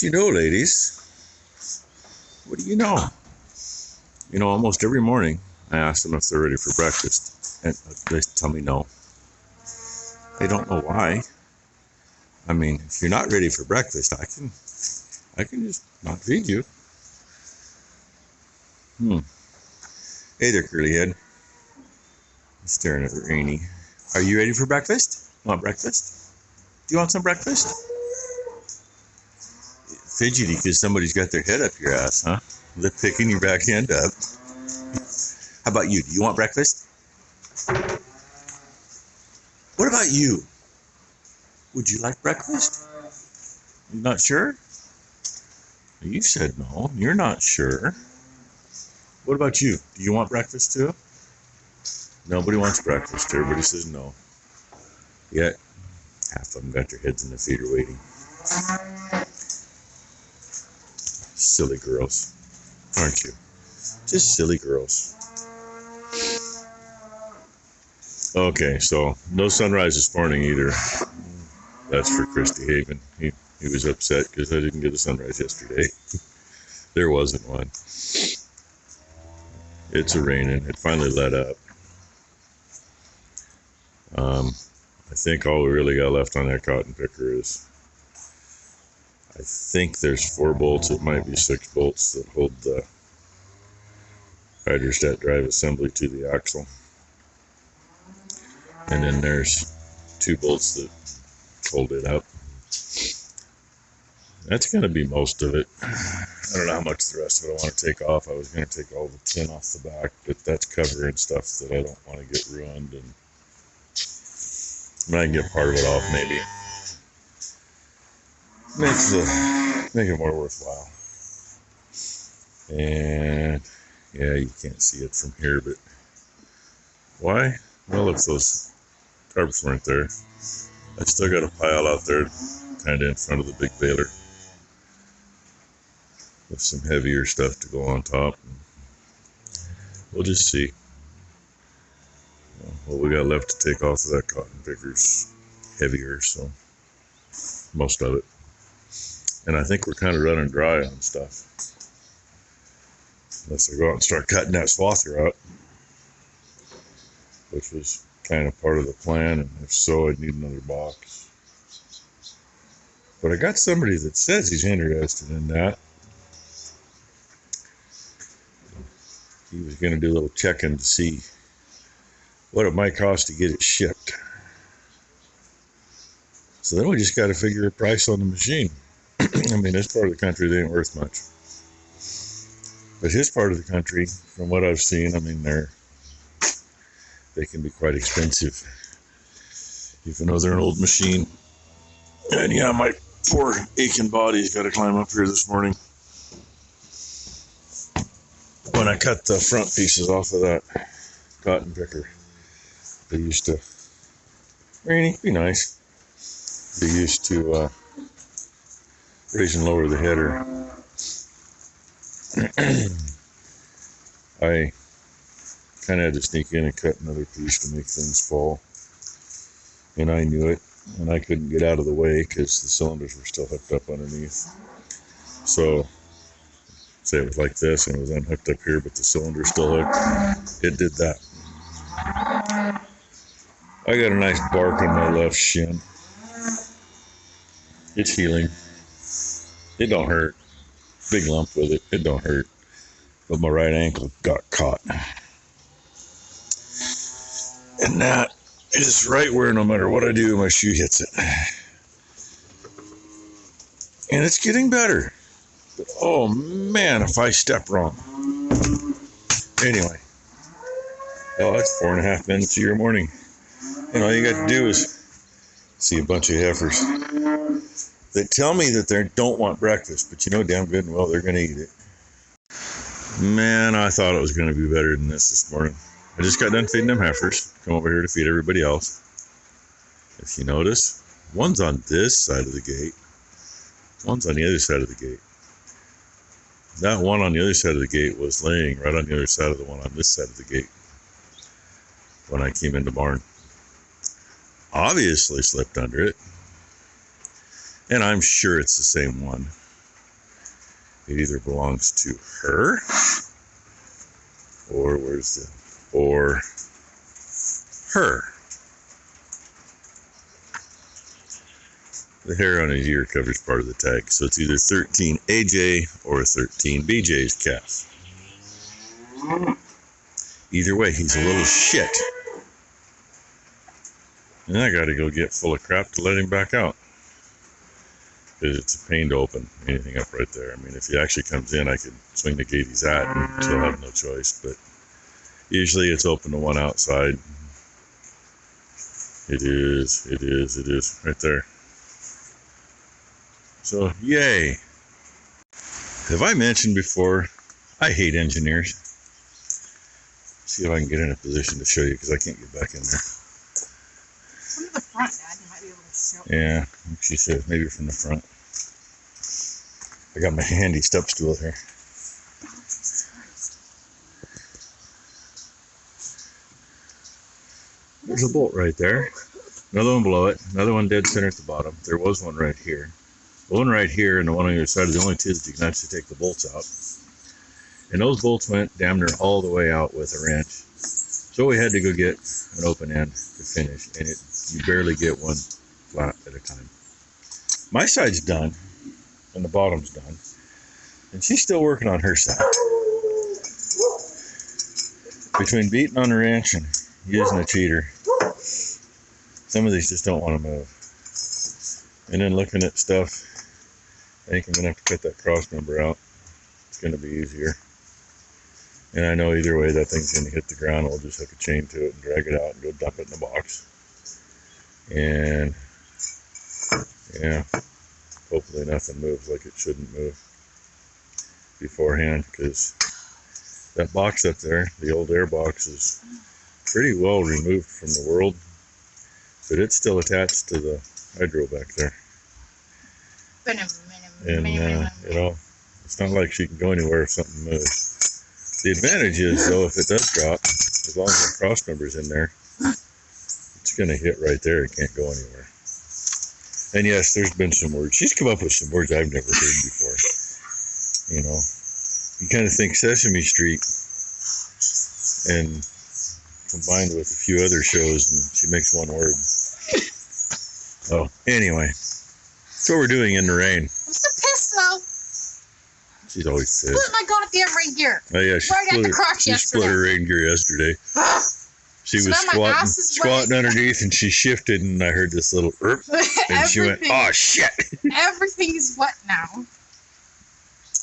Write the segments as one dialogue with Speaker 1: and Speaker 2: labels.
Speaker 1: What you know, ladies? What do you know? Almost every morning I ask them if they're ready for breakfast, and they tell me no. They don't know why. I mean, if you're not ready for breakfast, I can just not feed you. Hey there, curly head. I'm staring at Rainy. Are you ready for breakfast? Want breakfast? Do you want some breakfast? Fidgety because somebody's got their head up your ass, huh? They're picking your back end up. How about you? Do you want breakfast? What about you? Would you like breakfast? You're not sure? You said no. You're not sure. What about you? Do you want breakfast too? Nobody wants breakfast. Everybody says no. Yet, half of them got their heads in the feeder waiting. Silly girls, aren't you? Just silly girls. Okay, so no sunrise this morning either. That's for Christy Haven. He was upset because I didn't get a sunrise yesterday. There wasn't one. It's a-raining. It finally let up. I think all we really got left on that cotton picker is, I think there's 4 bolts. It might be 6 bolts that hold the hydrostat drive assembly to the axle. And then there's 2 bolts that hold it up. That's going to be most of it. I don't know how much the rest of it I want to take off. I was going to take all the tin off the back, but that's covering stuff that I don't want to get ruined. And I can get part of it off, maybe. Make it more worthwhile. And yeah, you can't see it from here, but why? Well, if those tarps weren't there, I still got a pile out there, kind of in front of the big baler, with some heavier stuff to go on top. We'll just see. What we got left to take off of that cotton picker's heavier, so most of it. And I think we're kind of running dry on stuff. Unless I go out and start cutting that swather out, which was kind of part of the plan, and if so, I'd need another box. But I got somebody that says he's interested in that. He was going to do a little check-in to see what it might cost to get it shipped. So then we just got to figure a price on the machine. I mean, this part of the country, they ain't worth much. But his part of the country, from what I've seen, I mean, they can be quite expensive, even though they're an old machine. And yeah, my poor aching body's got to climb up here this morning. When I cut the front pieces off of that cotton picker, they used to, Rainy, be nice. They used to raise and lower the header. I kind of had to sneak in and cut another piece to make things fall. And I knew it, and I couldn't get out of the way because the cylinders were still hooked up underneath. So, say it was like this, and it was unhooked up here, but the cylinder's still hooked. It did that. I got a nice bark on my left shin. It's healing. It don't hurt. Big lump with it. It don't hurt. But my right ankle got caught. And that is right where no matter what I do, my shoe hits it. And it's getting better. But oh man, if I step wrong. Anyway. Oh, that's 4.5 minutes of your morning. And all you got to do is see a bunch of heifers. They tell me that they don't want breakfast, but you know damn good and well they're going to eat it. Man, I thought it was going to be better than this morning. I just got done feeding them heifers. Come over here to feed everybody else. If you notice, one's on this side of the gate. One's on the other side of the gate. That one on the other side of the gate was laying right on the other side of the one on this side of the gate when I came into barn. Obviously slipped under it. And I'm sure it's the same one. It either belongs to her, or or her. The hair on his ear covers part of the tag, so it's either 13 AJ or 13 BJ's calf. Either way, he's a little shit. And I gotta go get full of crap to let him back out. Because it's a pain to open anything up right there. I mean, if he actually comes in, I could swing the gate he's at and still have no choice. But usually it's open to one outside. It is right there. So, yay. Have I mentioned before, I hate engineers. See if I can get in a position to show you, because I can't get back in there.
Speaker 2: From the front, Dad, you might be able to show.
Speaker 1: Yeah, she said maybe from the front. I got my handy step stool here.
Speaker 2: Oh, Jesus Christ.
Speaker 1: There's a bolt right there. Another one below it. Another one dead center at the bottom. There was one right here. The one right here and the one on the other side are the only two that you can actually take the bolts out. And those bolts went damn near all the way out with a wrench. So we had to go get an open end to finish. And you barely get one flat at a time. My side's done. And the bottom's done. And she's still working on her side. Between beating on a wrench and using a cheater, some of these just don't want to move. And then looking at stuff, I think I'm going to have to cut that cross member out. It's going to be easier. And I know either way that thing's going to hit the ground. We'll just hook a chain to it and drag it out and go dump it in the box. And yeah, hopefully nothing moves like it shouldn't move beforehand, because that box up there, the old air box, is pretty well removed from the world, but it's still attached to the hydro back there. And you know, it's not like she can go anywhere if something moves. The advantage is, though, if it does drop, as long as the cross member's in there, it's going to hit right there. It can't go anywhere. And yes, there's been some words. She's come up with some words I've never heard before. You know, you kind of think Sesame Street, and combined with a few other shows, and she makes one word. Oh, anyway, that's what we're doing in the rain.
Speaker 2: I'm so pissed, though.
Speaker 1: She's always
Speaker 2: Split
Speaker 1: pissed.
Speaker 2: my goddamn rain gear.
Speaker 1: Oh yeah,
Speaker 2: Right at the crotch
Speaker 1: she split her rain gear yesterday. She
Speaker 2: So
Speaker 1: was
Speaker 2: now my ass is
Speaker 1: squatting underneath, and she shifted, and I heard this little "erp," and she went, "Oh shit!"
Speaker 2: Everything is wet now.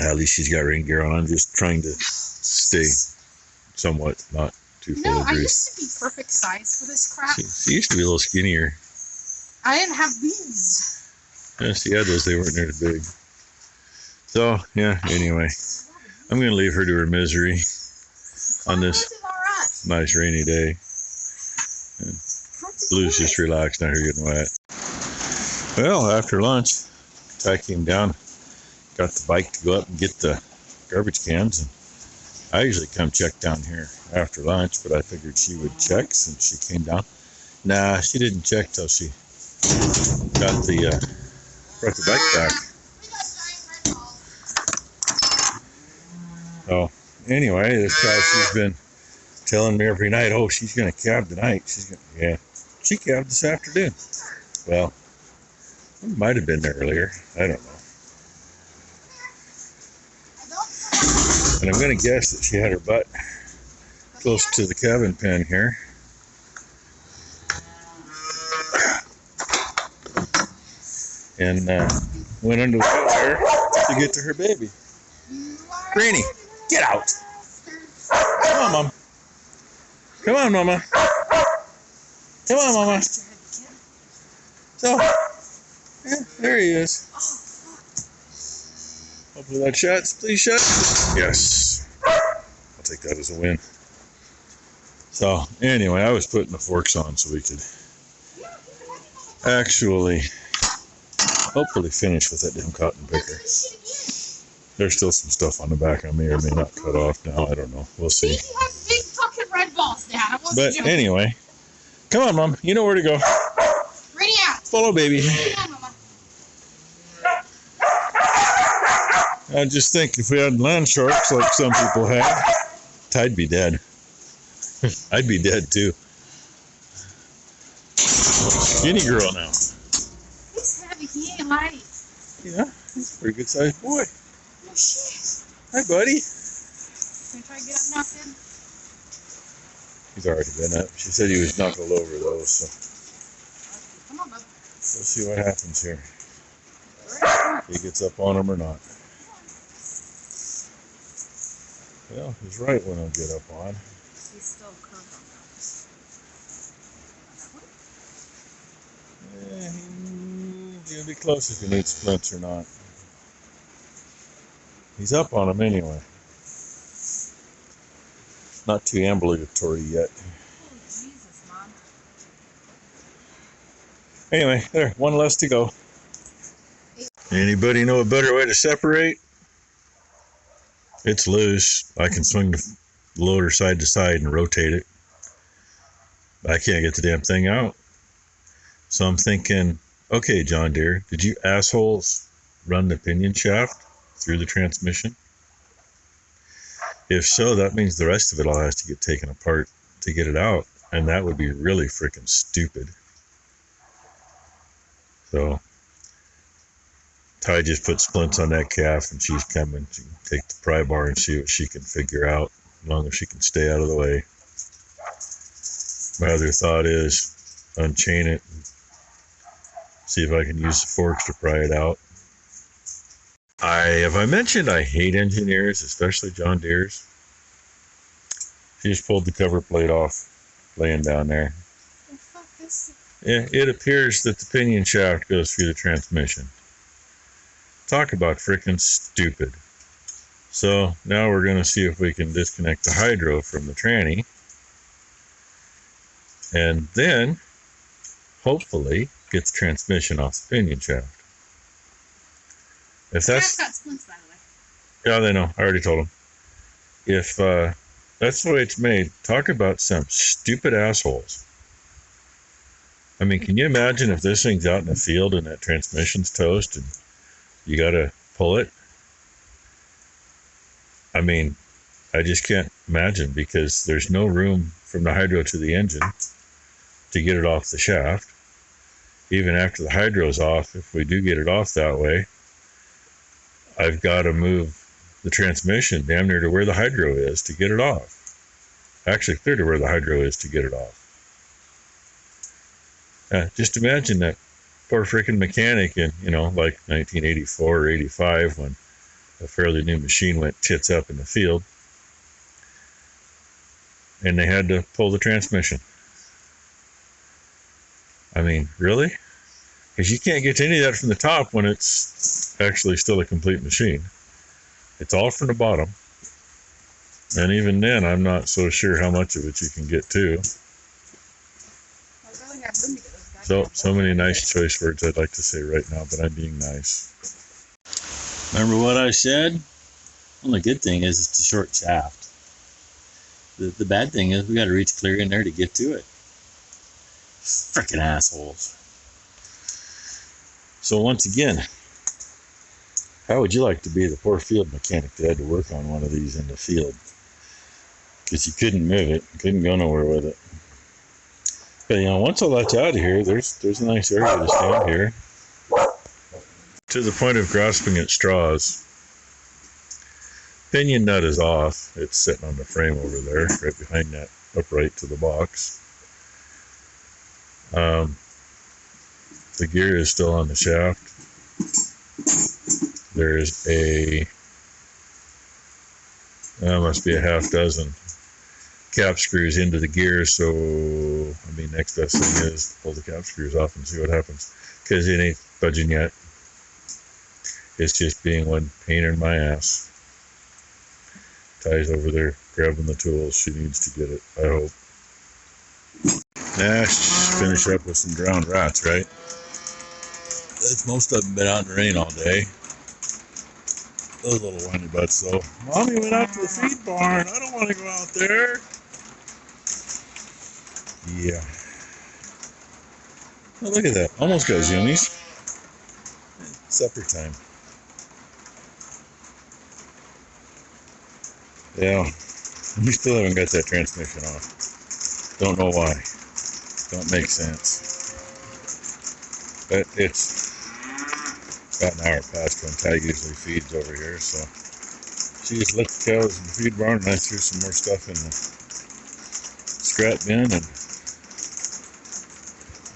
Speaker 1: At least she's got rain gear on. I'm just trying to stay somewhat not too full
Speaker 2: No,
Speaker 1: of
Speaker 2: I
Speaker 1: grease.
Speaker 2: used to be perfect size for this crap.
Speaker 1: She used to be a little skinnier.
Speaker 2: I didn't have these.
Speaker 1: Yeah, she had those. They weren't near as big. So yeah. Anyway, I'm gonna leave her to her misery on this nice rainy day. And Blue's just relaxed. Now her getting wet. Well, after lunch, Ty came down, got the bike to go up and get the garbage cans. And I usually come check down here after lunch, but I figured she would check since she came down. Nah, she didn't check till she got brought the bike back. So anyway, this guy, she's been telling me every night, oh, she's going to cab tonight. Yeah, she cabbed this afternoon. Well, it might have been there earlier. I don't know. And I'm going to guess that she had her butt close to the cabin pen here. And went under the wire to get to her baby. Granny, get out. Come on, Mom. Come on, Mama. Come on, Mama. So, yeah, there he is. Hopefully that shuts. Please shut. Yes. I'll take that as a win. So, anyway, I was putting the forks on so we could actually hopefully finish with that damn cotton picker. There's still some stuff on the back I may or may not cut off now. I don't know. We'll see.
Speaker 2: You have big fucking red balls, Dad. I wasn't
Speaker 1: But
Speaker 2: joking.
Speaker 1: anyway, come on, Mom. You know where to go.
Speaker 2: Ready out.
Speaker 1: Follow, baby.
Speaker 2: Ready out, Mama.
Speaker 1: I just think if we had land sharks like some people have, I'd be dead. I'd be dead too. Skinny girl now.
Speaker 2: He's heavy. He ain't light.
Speaker 1: Yeah, he's a pretty good sized boy.
Speaker 2: Oh shit.
Speaker 1: Hi, buddy.
Speaker 2: Can you try to get up now, kid?
Speaker 1: He's already been up. She said he was knuckled over though, so
Speaker 2: Come on, bub.
Speaker 1: we'll see what happens here.
Speaker 2: Right.
Speaker 1: If he gets up on him or not. Well, he's right when he'll get up on.
Speaker 2: He's still curved on that one.
Speaker 1: He'll be close if he needs splints or not. He's up on him anyway. Not too ambulatory yet.
Speaker 2: Oh, Jesus, Mom.
Speaker 1: Anyway, there, one less to go. Anybody know a better way to separate? It's loose. I can swing the loader side to side and rotate it. I can't get the damn thing out. So I'm thinking, okay, John Deere, did you assholes run the pinion shaft through the transmission? If so, that means the rest of it all has to get taken apart to get it out, and that would be really freaking stupid. So Ty just put splints on that calf, and she's coming. She can take the pry bar and see what she can figure out, as long as she can stay out of the way. My other thought is unchain it and see if I can use the forks to pry it out. Have I mentioned I hate engineers, especially John Deere's? She just pulled the cover plate off, laying down there.
Speaker 2: The fuck is
Speaker 1: Yeah, it appears that the pinion shaft goes through the transmission. Talk about freaking stupid. So now we're going to see if we can disconnect the hydro from the tranny. And then, hopefully, get the transmission off the pinion shaft. If that's...
Speaker 2: got splints, by the way.
Speaker 1: Yeah, they know. I already told them. If that's the way it's made, talk about some stupid assholes. I mean, can you imagine if this thing's out in the field and that transmission's toast and you got to pull it? I mean, I just can't imagine, because there's no room from the hydro to the engine to get it off the shaft. Even after the hydro's off, if we do get it off that way, I've got to move the transmission damn near to where the hydro is to get it off. Actually, clear to where the hydro is to get it off. Just imagine that poor freaking mechanic in, like 1984 or 85, when a fairly new machine went tits up in the field, and they had to pull the transmission. I mean, really? Because you can't get to any of that from the top when it's actually still a complete machine. It's all from the bottom. And even then, I'm not so sure how much of it you can get to. So many nice choice words I'd like to say right now, but I'm being nice. Remember what I said? Well, the good thing is it's a short shaft. The bad thing is we got to reach clear in there to get to it. Frickin' assholes. So once again, how would you like to be the poor field mechanic that had to work on one of these in the field? Because you couldn't move it, couldn't go nowhere with it. But once all that's out of here, there's a nice area to stand here. To the point of grasping at straws. Pinion nut is off. It's sitting on the frame over there, right behind that upright to the box. The gear is still on the shaft. There's must be a half dozen cap screws into the gear, so next best thing is pull the cap screws off and see what happens, because it ain't budging yet. It's just being one pain in my ass. Ty's over there grabbing the tools. She needs to get it, I hope. Let's finish up with some drowned rats, right? Most of them been out in the rain all day. Those little whiny butts, though. Mommy went out to the feed barn. I don't want to go out there. Yeah. Oh, look at that. Almost got zoomies. Supper time. Yeah, we still haven't got that transmission off. Don't know why. Don't make sense. But it's about an hour past when Ty usually feeds over here, so she just let the cows in the feed barn, and I threw some more stuff in the scrap bin, and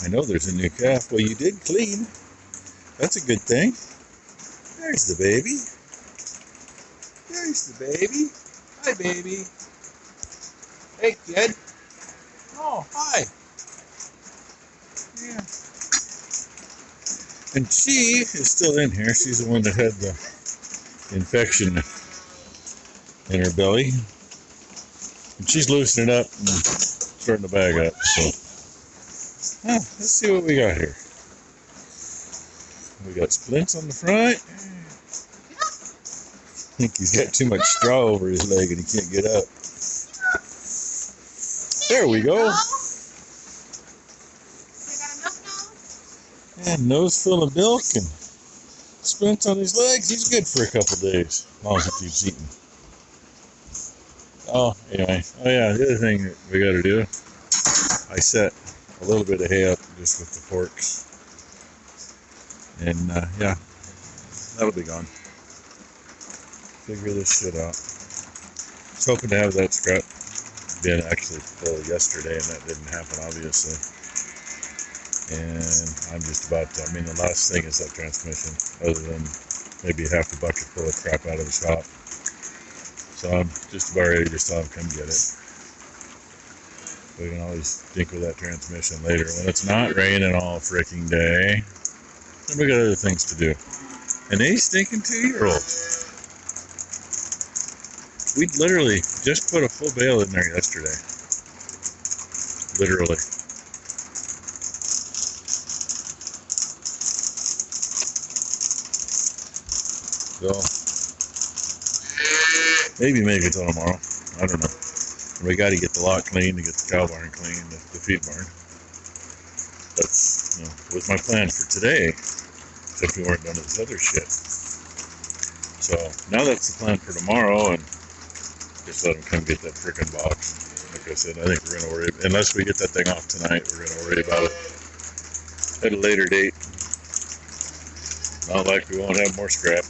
Speaker 1: I know there's a new calf. Well, you did clean. That's a good thing. There's the baby. There's the baby. Hi, baby. Hey, kid. Oh, hi. Yeah. And she is still in here. She's the one that had the infection in her belly. And she's loosening it up and starting to bag up. So, let's see what we got here. We got splints on the front. I think he's got too much straw over his leg and he can't get up. There we go. And nose full of milk and splints on his legs. He's good for a couple days, as long as he keeps eating. Oh, anyway. Oh, yeah, the other thing that we got to do, I set a little bit of hay up just with the forks. And, yeah, that'll be gone. Figure this shit out. I was hoping to have that scrap bin actually full yesterday, and that didn't happen, obviously. And I'm just about to, I mean, the last thing is that transmission, other than maybe half a bucket full of crap out of the shop. So I'm just about ready to just have him come get it. We can always think with that transmission later when it's not raining all freaking day. And we got other things to do. And they stinking 2-year-olds. We literally just put a full bale in there yesterday. Literally. So, maybe make it till tomorrow. I don't know. We got to get the lot clean, to get the cow barn clean, the feed barn. That's, was my plan for today. Except we weren't done with this other shit. So, now that's the plan for tomorrow, and just let them come get that frickin' box. Like I said, I think we're going to worry, unless we get that thing off tonight, we're going to worry about it at a later date. Not like we won't have more scrap.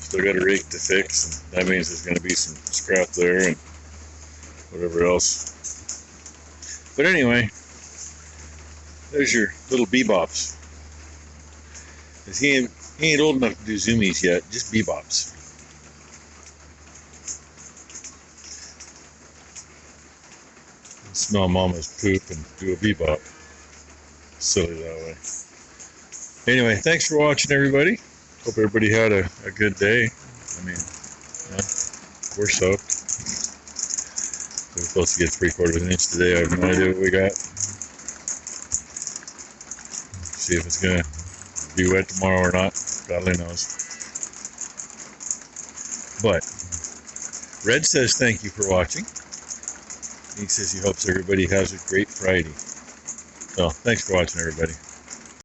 Speaker 1: Still got a rake to fix, and that means there's going to be some scrap there and whatever else. But anyway, there's your little bebops. He ain't old enough to do zoomies yet, just bebops. Smell mama's poop and do a bebop. Silly that way. Anyway, thanks for watching, everybody. Hope everybody had a good day. I mean, we're soaked. We're supposed to get 3/4 inch today. I have no idea what we got. See if it's gonna be wet tomorrow or not. God only knows. But Red says thank you for watching. He says he hopes everybody has a great Friday. So thanks for watching, everybody.